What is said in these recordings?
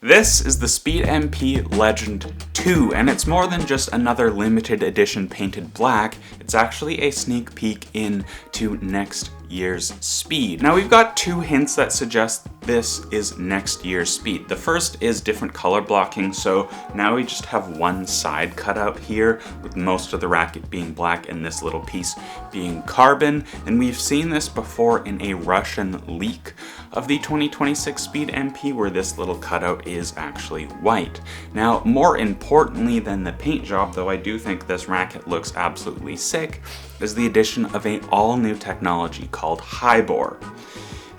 This is the Speed MP Legend 2, and it's more than just another limited edition painted black, it's actually a sneak peek into next year's Speed. Now we've got two hints that suggest this is next year's Speed. The first is different color blocking, so now we just have one side cut out here with most of the racket being black and this little piece being carbon, and we've seen this before in a Russian leak of the 2026 Speed MP where this little cutout is actually white. Now more importantly than the paint job, though I do think this racket looks absolutely sick, is the addition of an all-new technology called Hybor.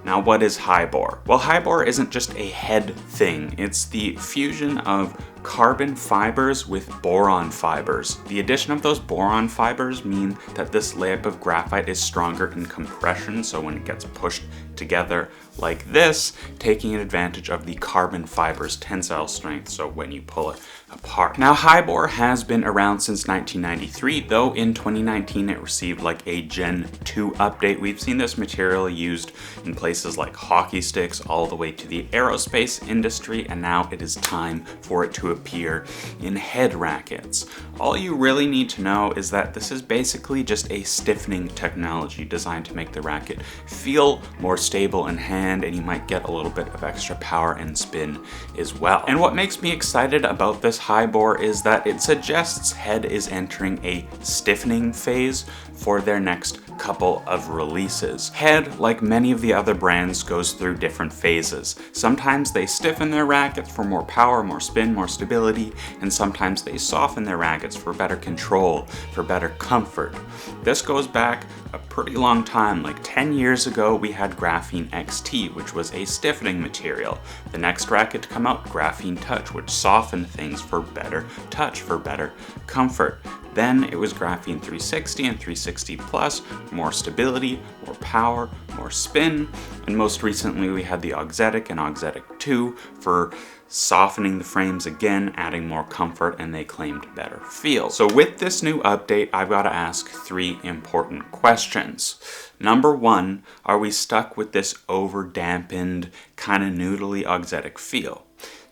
Now what is Hybor? Well, Hybor isn't just a head thing, it's the fusion of carbon fibers with boron fibers. The addition of those boron fibers mean that this layup of graphite is stronger in compression, so when it gets pushed together like this, taking advantage of the carbon fiber's tensile strength, so when you pull it apart. Now Hybor has been around since 1993, though in 2019 it received like a Gen 2 update. We've seen this material used in places like hockey sticks all the way to the aerospace industry, and now it is time for it to appear in head rackets. All you really need to know is that this is basically just a stiffening technology designed to make the racket feel more stable in hand, and you might get a little bit of extra power and spin as well. And what makes me excited about this Hybor is that it suggests head is entering a stiffening phase for their next couple of releases. Head, like many of the other brands, goes through different phases. Sometimes they stiffen their rackets for more power, more spin, more stability, and sometimes they soften their rackets for better control, for better comfort. This goes back a pretty long time. Like 10 years ago, we had Graphene XT, which was a stiffening material. The next racket to come out, Graphene Touch, which softened things for better touch, for better comfort. Then it was Graphene 360 and 360 Plus, more stability, more power, more spin, and most recently we had the Auxetic and Auxetic 2 for softening the frames again, adding more comfort, and they claimed better feel. So with this new update, I've got to ask three important questions. Number one, are we stuck with this over-dampened, kind of noodly Auxetic feel?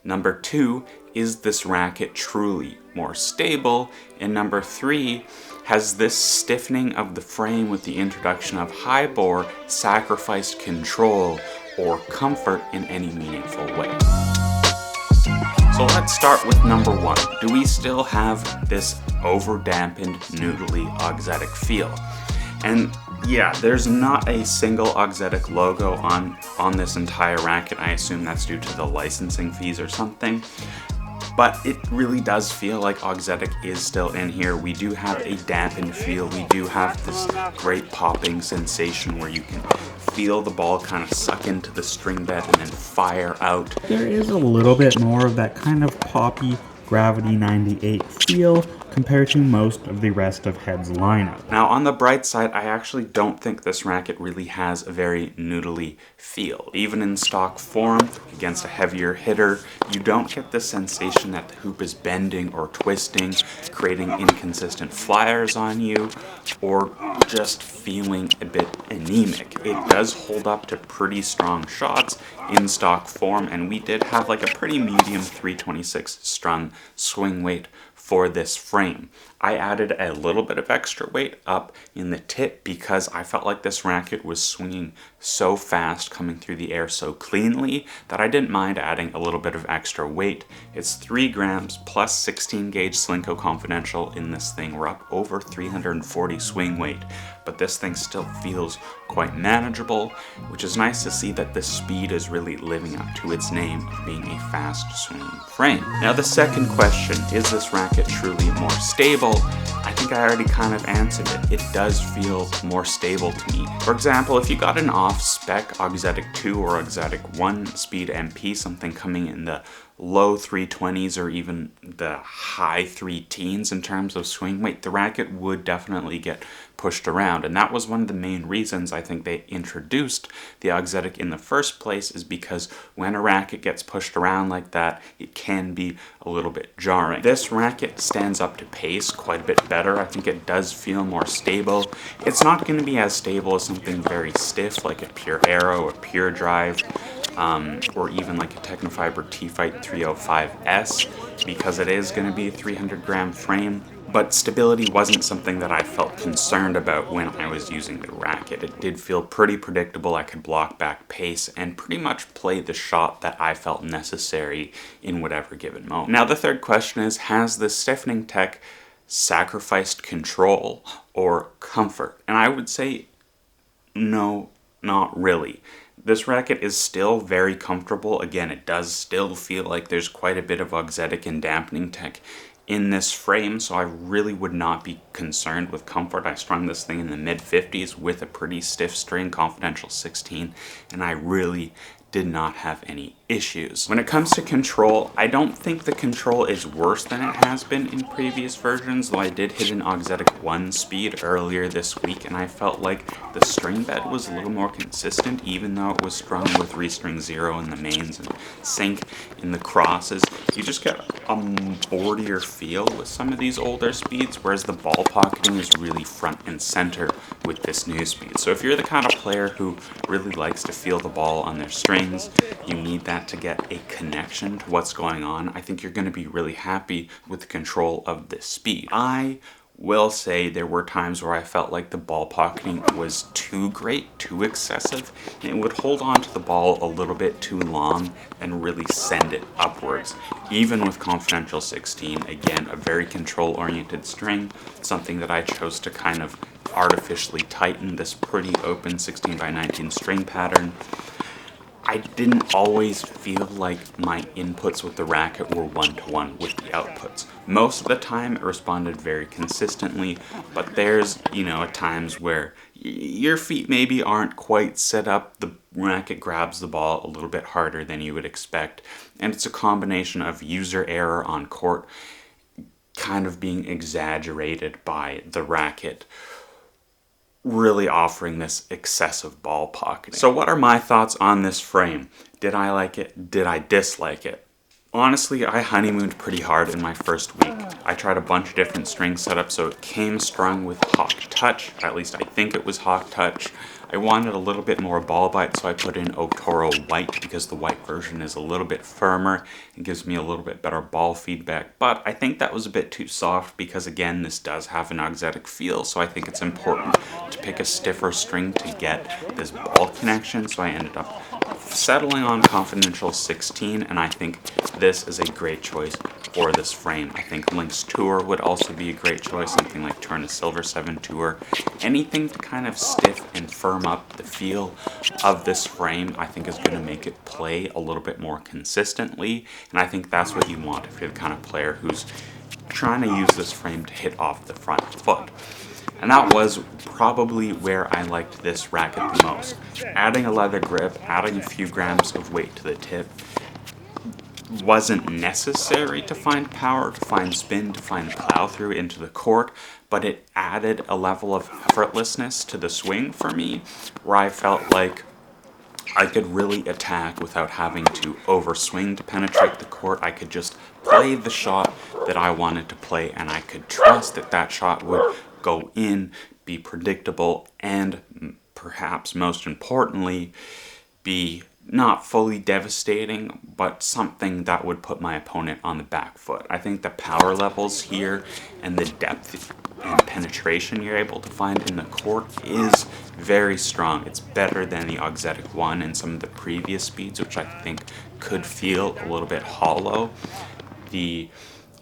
Number two, is this racket truly more stable? And number three, has this stiffening of the frame with the introduction of Hybor sacrificed control or comfort in any meaningful way? So let's start with number one. Do we still have this over-dampened, noodly Auxetic feel? And yeah, there's not a single Auxetic logo on this entire racket. I assume that's due to the licensing fees or something. But it really does feel like Auxetic is still in here. We do have a dampened feel. We do have this great popping sensation where you can feel the ball kind of suck into the string bed and then fire out. There is a little bit more of that kind of poppy Gravity 98 feel compared to most of the rest of Head's lineup. Now on the bright side, I actually don't think this racket really has a very noodly feel. Even in stock form, against a heavier hitter, you don't get the sensation that the hoop is bending or twisting, creating inconsistent flyers on you, or just feeling a bit anemic. It does hold up to pretty strong shots in stock form, and we did have like a pretty medium 326 strung swing weight for this frame. I added a little bit of extra weight up in the tip because I felt like this racket was swinging so fast, coming through the air so cleanly, that I didn't mind adding a little bit of extra weight. It's 3 grams plus 16 gauge Slinko Confidential in this thing. We're up over 340 swing weight, but this thing still feels quite manageable, which is nice to see that the Speed is really living up to its name of being a fast swinging frame. Now the second question, is this racket truly more stable? I think I already kind of answered it. It does feel more stable to me. For example, if you got an off-spec Auxetic 2 or Auxetic 1 Speed MP, something coming in the low 320s or even the high 3 teens in terms of swing weight, the racket would definitely get pushed around. And that was one of the main reasons I think they introduced the Auxetic in the first place, is because when a racket gets pushed around like that, it can be a little bit jarring. This racket stands up to pace quite a bit better. I think it does feel more stable. It's not going to be as stable as something very stiff like a Pure Aero or Pure Drive, or even like a Technofiber T-Fight 305S, because it is going to be a 300 gram frame. But stability wasn't something that I felt concerned about when I was using the racket. It did feel pretty predictable. I could block back pace and pretty much play the shot that I felt necessary in whatever given moment. Now the third question is, has the stiffening tech sacrificed control or comfort? And I would say no, not really. This racket is still very comfortable. Again, it does still feel like there's quite a bit of auxetic and dampening tech in this frame, so I really would not be concerned with comfort. I strung this thing in the mid-50s with a pretty stiff string, Confidential 16, and I really did not have any issues. When it comes to control, I don't think the control is worse than it has been in previous versions, though I did hit an auxetic 1 speed earlier this week, and I felt like the string bed was a little more consistent, even though it was strung with restring 0 in the mains and sync in the crosses. You just get a boardier feel with some of these older speeds, whereas the ball pocketing is really front and center with this new speed. So if you're the kind of player who really likes to feel the ball on their strings, you need that to get a connection to what's going on, I think you're going to be really happy with the control of this speed. I will say there were times where I felt like the ball pocketing was too great, too excessive, and it would hold on to the ball a little bit too long and really send it upwards. Even with Confidential 16, again, a very control-oriented string, something that I chose to kind of artificially tighten this pretty open 16 by 19 string pattern. I didn't always feel like my inputs with the racket were one-to-one with the outputs. Most of the time it responded very consistently, but there's, at times where your feet maybe aren't quite set up, the racket grabs the ball a little bit harder than you would expect, and it's a combination of user error on court kind of being exaggerated by the racket really offering this excessive ball pocketing. So what are my thoughts on this frame? Did I like it? Did I dislike it? Honestly, I honeymooned pretty hard in my first week. I tried a bunch of different string setups, so it came strung with Hawk Touch. At least I think it was Hawk Touch. I wanted a little bit more ball bite, so I put in Otoro White because the white version is a little bit firmer and gives me a little bit better ball feedback. But I think that was a bit too soft because, again, this does have an auxetic feel, so I think it's important to pick a stiffer string to get this ball connection. So I ended up settling on Confidential 16, and I think this is a great choice for this frame. I think Lynx Tour would also be a great choice, something like Tourna Silver 7 Tour. Anything to kind of stiff and firm up the feel of this frame, I think is going to make it play a little bit more consistently, and I think that's what you want if you're the kind of player who's trying to use this frame to hit off the front foot. And that was probably where I liked this racket the most. Adding a leather grip, adding a few grams of weight to the tip wasn't necessary to find power, to find spin, to find plow through into the court, but it added a level of effortlessness to the swing for me, where I felt like I could really attack without having to overswing to penetrate the court. I could just play the shot that I wanted to play, and I could trust that that shot would go in, be predictable, and perhaps most importantly, be not fully devastating, but something that would put my opponent on the back foot. I think the power levels here and the depth and penetration you're able to find in the court is very strong. It's better than the auxetic 1 and some of the previous speeds, which I think could feel a little bit hollow. The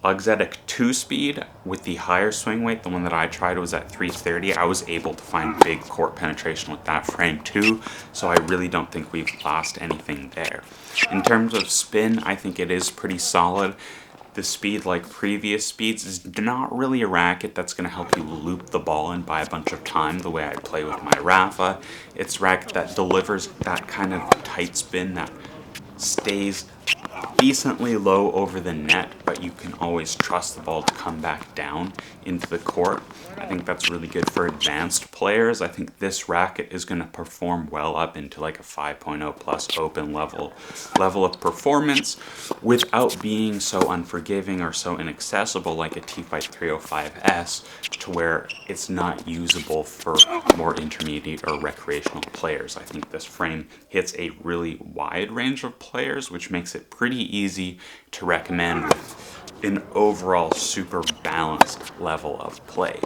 auxetic 2 speed with the higher swing weight, the one that I tried was at 330. I was able to find big court penetration with that frame too, so I really don't think we've lost anything there. In terms of spin, I think it is pretty solid. The speed, like previous speeds, is not really a racket that's going to help you loop the ball in by a bunch of time the way I play with my Rafa. It's a racket that delivers that kind of tight spin that stays decently low over the net, but you can always trust the ball to come back down into the court. I think that's really good for advanced players. I think this racket is going to perform well up into like a 5.0 plus open level of performance without being so unforgiving or so inaccessible like a T-Fight 305S, to where it's not usable for more intermediate or recreational players. I think this frame hits a really wide range of players, which makes it pretty easy to recommend with an overall super balanced level of play.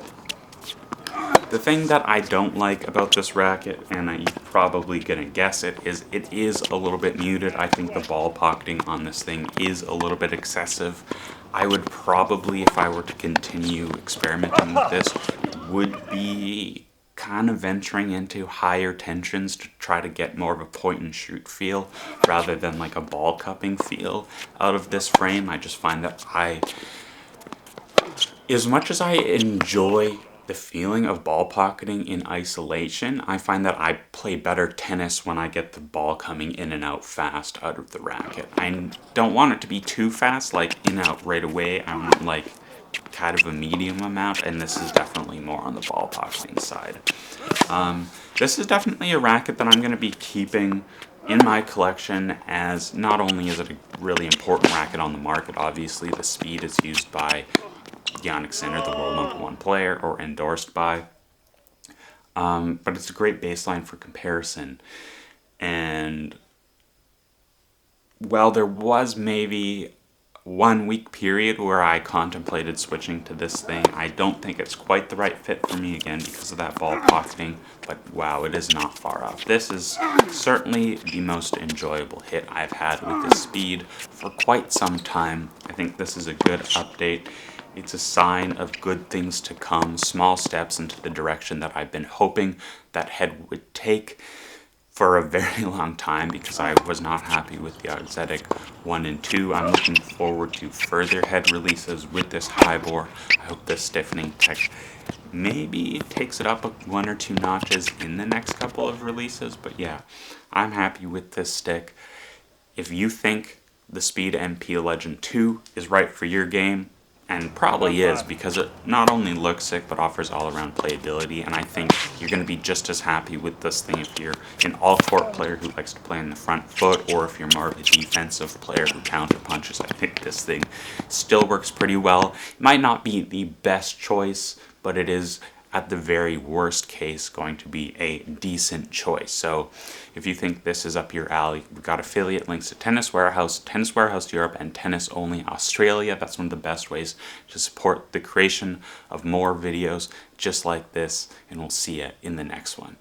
The thing that I don't like about this racket, and you're probably gonna guess it is a little bit muted. I think the ball pocketing on this thing is a little bit excessive. I would probably, if I were to continue experimenting with this, would be kind of venturing into higher tensions to try to get more of a point and shoot feel rather than like a ball cupping feel out of this frame. I just find that as much as I enjoy the feeling of ball pocketing in isolation, I find that I play better tennis when I get the ball coming in and out fast out of the racket. I don't want it to be too fast, like in out right away. I want like kind of a medium amount, and this is definitely more on the ball pocketing side. This is definitely a racket that I'm going to be keeping in my collection, as not only is it a really important racket on the market, obviously the speed is used by Jannik Sinner, the world #1 player, or endorsed by, but it's a great baseline for comparison. And while there was maybe 1 week period where I contemplated switching to this thing, I don't think it's quite the right fit for me, again because of that ball pocketing, but wow, it is not far off. This is certainly the most enjoyable hit I've had with this speed for quite some time. I think this is a good update. It's a sign of good things to come, small steps into the direction that I've been hoping that head would take for a very long time, because I was not happy with the Auxetic 1 and 2. I'm looking forward to further head releases with this Hybor. I hope this stiffening tech maybe takes it up 1 or 2 notches in the next couple of releases, but yeah, I'm happy with this stick. If you think the Speed MP Legend 2 is right for your game, and probably is, because it not only looks sick but offers all-around playability, and I think you're going to be just as happy with this thing if you're an all-court player who likes to play in the front foot, or if you're more of a defensive player who counter-punches. I think this thing still works pretty well. It might not be the best choice, but it is, at the very worst case, going to be a decent choice. So if you think this is up your alley, we've got affiliate links to Tennis Warehouse Europe, and Tennis Only Australia. That's one of the best ways to support the creation of more videos just like this, and we'll see you in the next one.